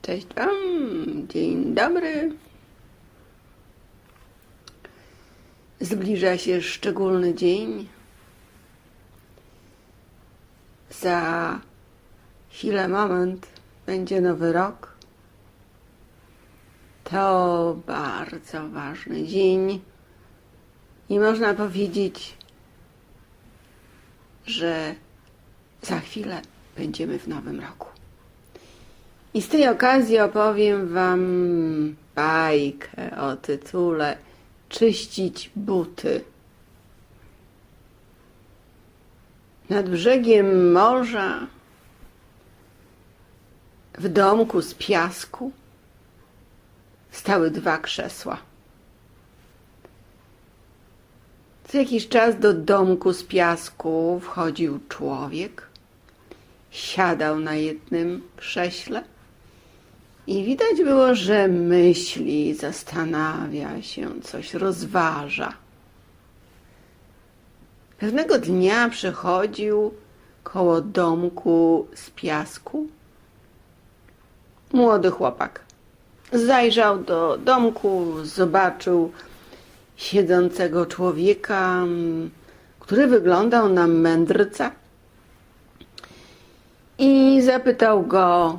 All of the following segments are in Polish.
Cześć Wam, dzień dobry. Zbliża się szczególny dzień. Za chwilę, moment, będzie nowy rok. To bardzo ważny dzień i można powiedzieć, że za chwilę będziemy w nowym roku. I z tej okazji opowiem Wam bajkę o tytule Czyścić buty. Nad brzegiem morza, w domku z piasku, stały dwa krzesła. Co jakiś czas do domku z piasku wchodził człowiek, siadał na jednym krześle i widać było, że myśli, zastanawia się, coś rozważa. Pewnego dnia przychodził koło domku z piasku młody chłopak. Zajrzał do domku, zobaczył siedzącego człowieka, który wyglądał na mędrca, i zapytał go: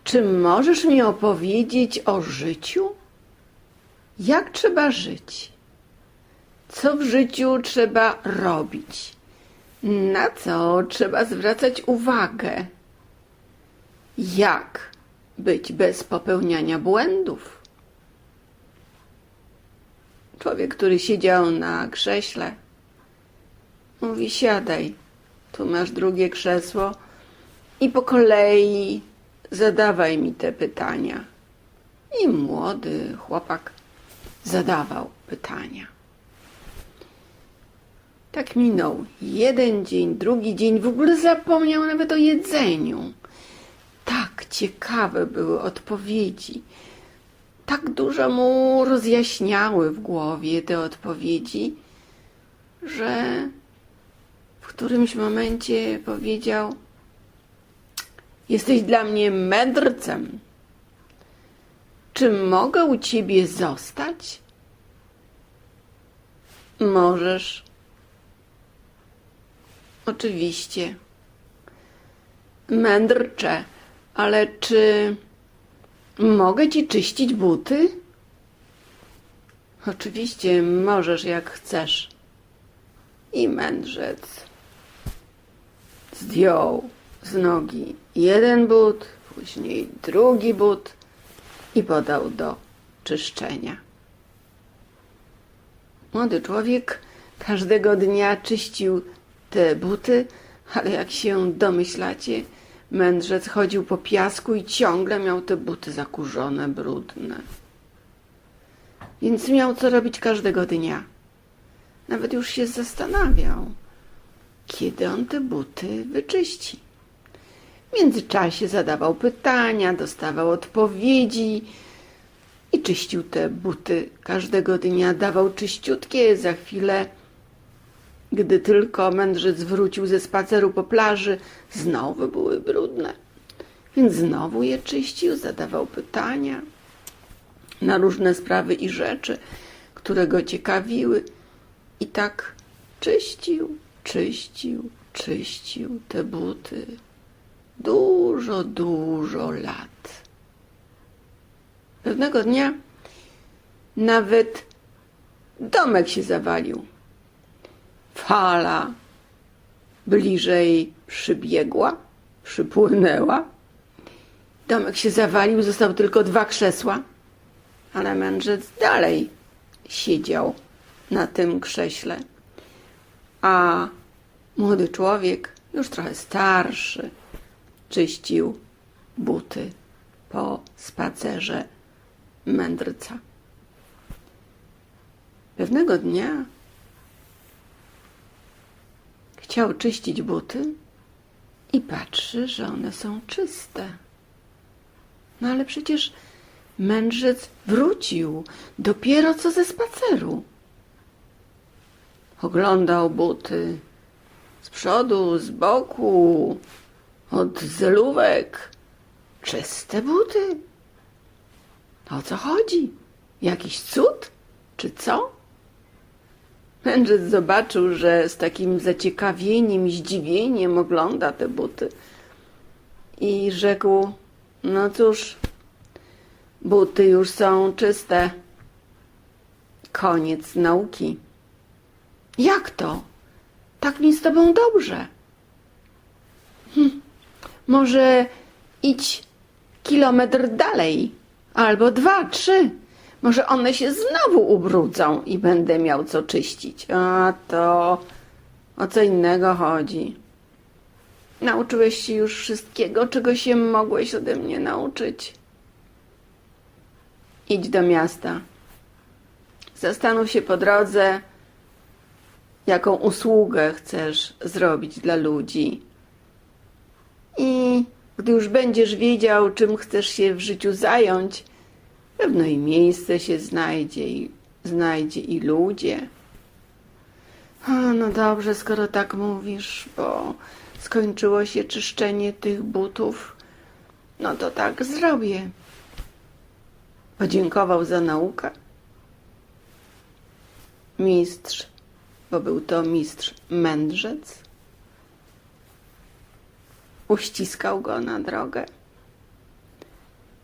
czy możesz mi opowiedzieć o życiu? Jak trzeba żyć? Co w życiu trzeba robić? Na co trzeba zwracać uwagę? Jak być bez popełniania błędów? Człowiek, który siedział na krześle, mówi: siadaj, tu masz drugie krzesło i po kolei zadawaj mi te pytania. I młody chłopak zadawał pytania. Tak minął jeden dzień, drugi dzień, w ogóle zapomniał nawet o jedzeniu. Tak ciekawe były odpowiedzi. Tak dużo mu rozjaśniały w głowie te odpowiedzi, że w którymś momencie powiedział: jesteś dla mnie mędrcem. Czy mogę u ciebie zostać? Możesz. Oczywiście. Mędrcze, ale czy mogę ci czyścić buty? Oczywiście możesz, jak chcesz. I mędrzec zdjął z nogi jeden but, później drugi but i podał do czyszczenia. Młody człowiek każdego dnia czyścił te buty, ale jak się domyślacie, mędrzec chodził po piasku i ciągle miał te buty zakurzone, brudne. Więc miał co robić każdego dnia. Nawet już się zastanawiał, kiedy on te buty wyczyści. W międzyczasie zadawał pytania, dostawał odpowiedzi i czyścił te buty każdego dnia. Dawał czyściutkie. Za chwilę, gdy tylko mędrzec wrócił ze spaceru po plaży, znowu były brudne. Więc znowu je czyścił, zadawał pytania na różne sprawy i rzeczy, które go ciekawiły. I tak czyścił te buty dużo lat. Pewnego dnia nawet domek się zawalił. Fala bliżej przypłynęła. Domek się zawalił, zostały tylko dwa krzesła, ale mędrzec dalej siedział na tym krześle. A młody człowiek, już trochę starszy, czyścił buty po spacerze mędrca. Pewnego dnia chciał czyścić buty i patrzy, że one są czyste. No ale przecież mędrzec wrócił dopiero co ze spaceru. Oglądał buty z przodu, z boku, od zelówek, czyste buty. O co chodzi? Jakiś cud? Czy co? Mędrzec zobaczył, że z takim zaciekawieniem i zdziwieniem ogląda te buty i rzekł: no cóż, buty już są czyste. Koniec nauki. Jak to? Tak mi z tobą dobrze. Może idź kilometr dalej, albo 2, 3. Może one się znowu ubrudzą i będę miał co czyścić. A to o co innego chodzi. Nauczyłeś się już wszystkiego, czego się mogłeś ode mnie nauczyć. Idź do miasta. Zastanów się po drodze, jaką usługę chcesz zrobić dla ludzi. I gdy już będziesz wiedział, czym chcesz się w życiu zająć, pewno i miejsce się znajdzie i ludzie. No dobrze, skoro tak mówisz, bo skończyło się czyszczenie tych butów, no to tak zrobię. Podziękował za naukę. Mistrz, bo był to mistrz mędrzec, uściskał go na drogę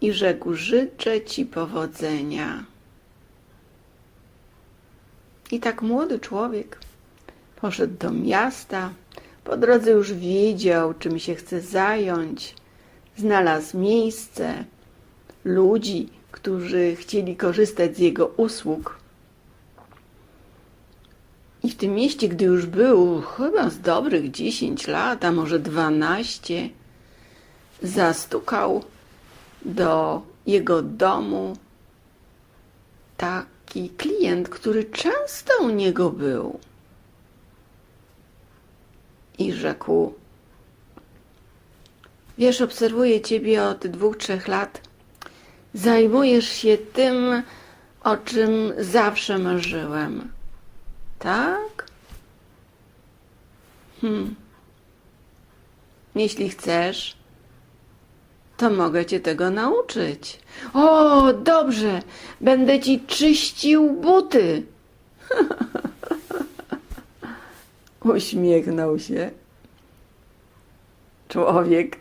i rzekł: życzę ci powodzenia. I tak młody człowiek poszedł do miasta. Po drodze już wiedział, czym się chce zająć. Znalazł miejsce, ludzi, którzy chcieli korzystać z jego usług. I w tym mieście, gdy już był chyba z dobrych 10 lat, a może 12, zastukał do jego domu taki klient, który często u niego był. I rzekł: wiesz, obserwuję ciebie od 2-3 lat. Zajmujesz się tym, o czym zawsze marzyłem. Tak? Jeśli chcesz, to mogę cię tego nauczyć. O, dobrze, będę ci czyścił buty. Uśmiechnął się człowiek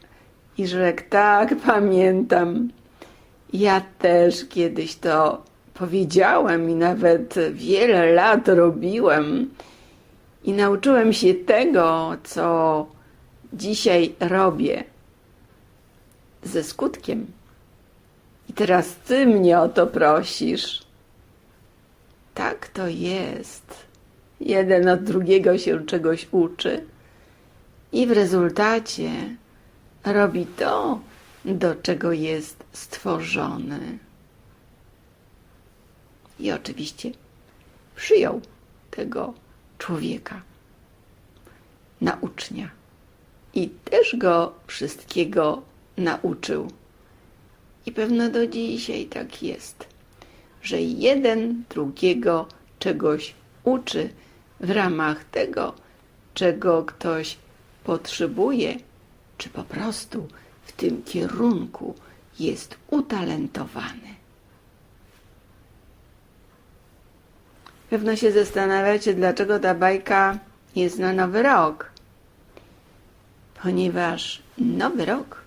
i rzekł: tak, pamiętam. Ja też kiedyś to powiedziałem i nawet wiele lat robiłem i nauczyłem się tego, co dzisiaj robię, ze skutkiem. I teraz ty mnie o to prosisz. Tak to jest. Jeden od drugiego się czegoś uczy i w rezultacie robi to, do czego jest stworzony. I oczywiście przyjął tego człowieka na ucznia i też go wszystkiego nauczył. I pewno do dzisiaj tak jest, że jeden drugiego czegoś uczy w ramach tego, czego ktoś potrzebuje, czy po prostu w tym kierunku jest utalentowany. Pewno się zastanawiacie, dlaczego ta bajka jest na Nowy Rok. Ponieważ Nowy Rok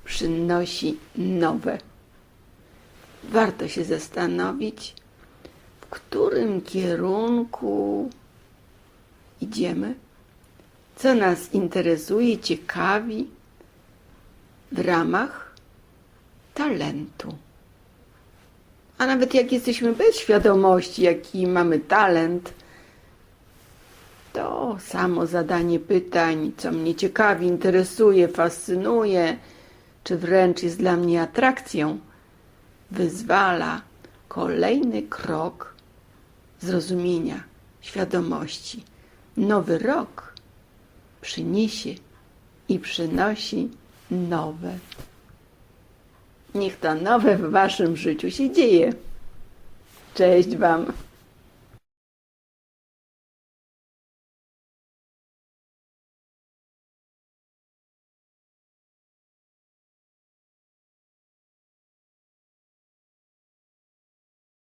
przynosi nowe. Warto się zastanowić, w którym kierunku idziemy, co nas interesuje, ciekawi w ramach talentu. A nawet jak jesteśmy bez świadomości, jaki mamy talent, to samo zadanie pytań, co mnie ciekawi, interesuje, fascynuje, czy wręcz jest dla mnie atrakcją, wyzwala kolejny krok zrozumienia, świadomości. Nowy rok przyniesie i przynosi nowe. Niech to nowe w waszym życiu się dzieje. Cześć wam.